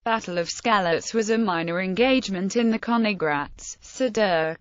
Battle of Skalitz was a minor engagement in the Königgrätz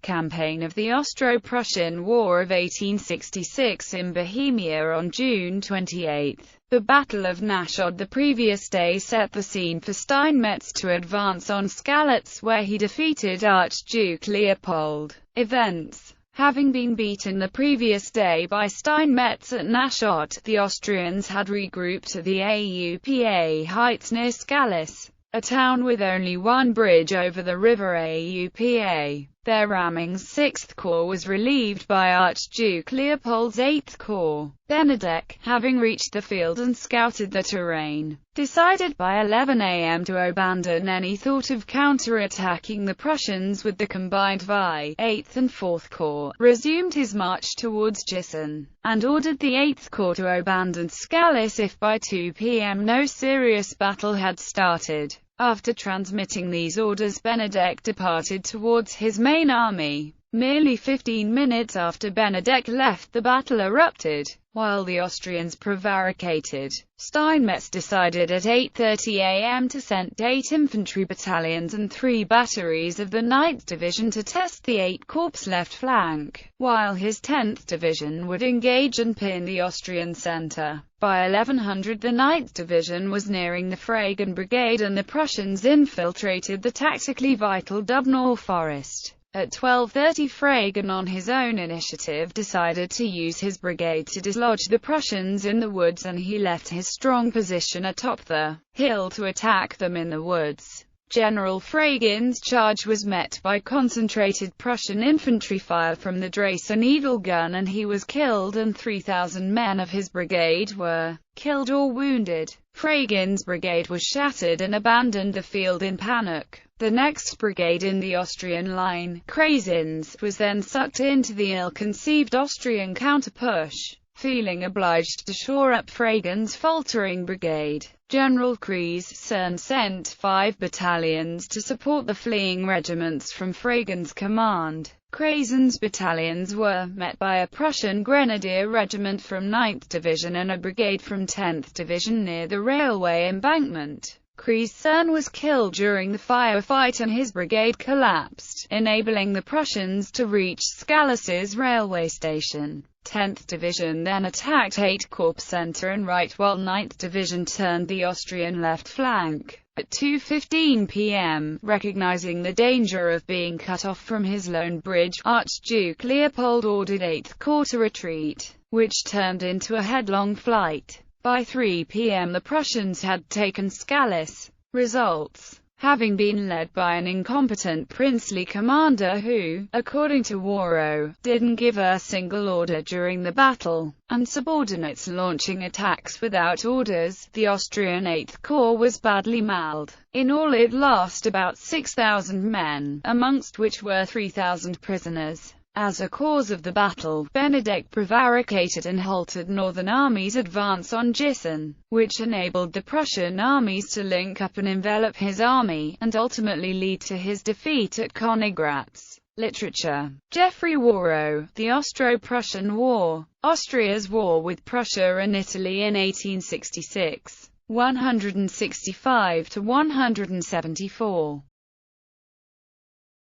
campaign of the Austro-Prussian War of 1866 in Bohemia on June 28. The Battle of Nashod the previous day set the scene for Steinmetz to advance on Skalitz, where he defeated Archduke Leopold. Events: having been beaten the previous day by Steinmetz at Nashod, the Austrians had regrouped at the Aupa heights near Skalitz, a town with only one bridge over the river Aupa. Their Ramming's 6th Corps was relieved by Archduke Leopold's 8th Corps. Benedek, having reached the field and scouted the terrain, decided by 11 a.m. to abandon any thought of counter-attacking the Prussians with the combined VI, 8th and 4th Corps, resumed his march towards Gießen, and ordered the 8th Corps to abandon Skalitz if by 2 p.m. no serious battle had started. After transmitting these orders, Benedek departed towards his main army. Merely 15 minutes after Benedek left, the battle erupted. While the Austrians prevaricated, Steinmetz decided at 8:30 a.m. to send 8 infantry battalions and 3 batteries of the 9th Division to test the 8 Corps' left flank, while his 10th Division would engage and pin the Austrian centre. By 1100 the 9th Division was nearing the Fragen Brigade and the Prussians infiltrated the tactically vital Dubnor Forest. At 12:30 Fragen, on his own initiative, decided to use his brigade to dislodge the Prussians in the woods, and he left his strong position atop the hill to attack them in the woods. General Fragen's charge was met by concentrated Prussian infantry fire from the Dresden Eagle gun, and he was killed, and 3,000 men of his brigade were killed or wounded. Fragen's brigade was shattered and abandoned the field in panic. The next brigade in the Austrian line, Krasin's, was then sucked into the ill-conceived Austrian counter-push. Feeling obliged to shore up Fragen's faltering brigade, General Krasin sent 5 battalions to support the fleeing regiments from Fragen's command. Krasin's battalions were met by a Prussian grenadier regiment from 9th Division and a brigade from 10th Division near the railway embankment. Krasin was killed during the firefight and his brigade collapsed, enabling the Prussians to reach Skalitz's railway station. 10th Division then attacked 8 Corps center and right, while 9th Division turned the Austrian left flank. At 2:15 p.m., recognizing the danger of being cut off from his lone bridge, Archduke Leopold ordered 8th Corps to retreat, which turned into a headlong flight. By 3 p.m. the Prussians had taken Skalitz. Results: having been led by an incompetent princely commander who, according to Waro, didn't give a single order during the battle, and subordinates launching attacks without orders, the Austrian 8th Corps was badly mauled. In all it lost about 6,000 men, amongst which were 3,000 prisoners. As a cause of the battle, Benedek prevaricated and halted Northern Army's advance on Gießen, which enabled the Prussian armies to link up and envelop his army, and ultimately lead to his defeat at Königgrätz. Literature: Geoffrey Waro, The Austro-Prussian War, Austria's War with Prussia and Italy in 1866, 165–174.